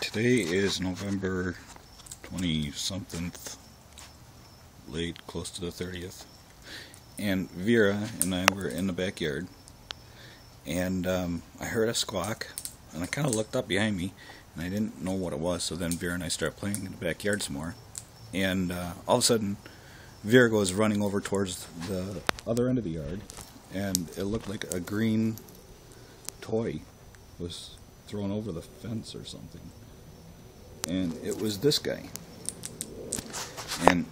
Today is November 20-something, late, close to the 30th, and Vera and I were in the backyard, and I heard a squawk, and I kind of looked up behind me, and I didn't know what it was, so then Vera and I started playing in the backyard some more, and all of a sudden, Vera goes running over towards the other end of the yard, and it looked like a green toy was thrown over the fence or something. And it was this guy. And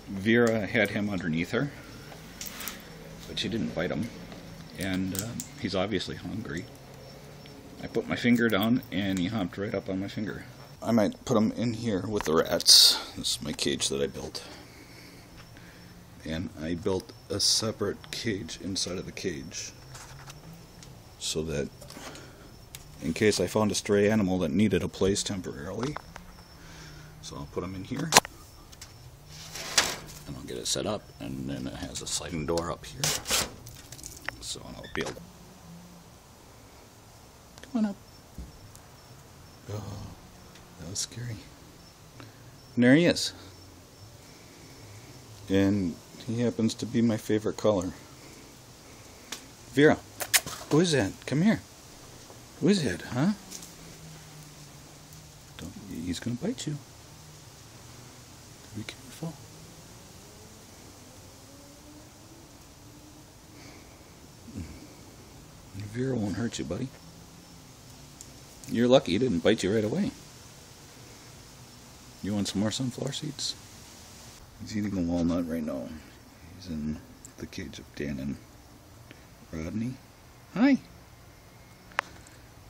Vera had him underneath her, but she didn't bite him. And he's obviously hungry. I put my finger down and he hopped right up on my finger. I might put him in here with the rats. This is my cage that I built. And I built a separate cage inside of the cage, so that in case I found a stray animal that needed a place temporarily. So I'll put them in here, and I'll get it set up, and then it has a sliding door up here, so I'll be able to... Come on up. Oh, that was scary. And there he is. And he happens to be my favorite color. Vera, who is that? Come here. Who is it, huh? He's gonna bite you. Be careful. Vera won't hurt you, buddy. You're lucky he didn't bite you right away. You want some more sunflower seeds? He's eating a walnut right now. He's in the cage of Dan and Rodney. Hi.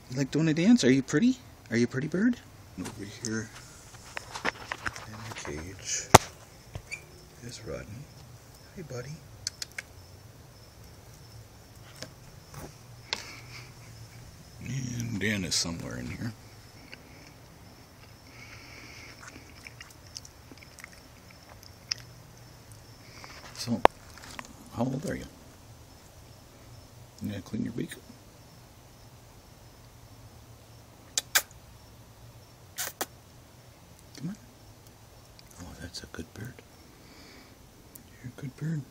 You like doing a dance? Are you pretty? Are you a pretty bird? Over here in the cage is Rodney. Hey, buddy. And Dan is somewhere in here. So, how old are you? You gotta clean your beak. Come on. Oh, that's a good bird. You're a good bird.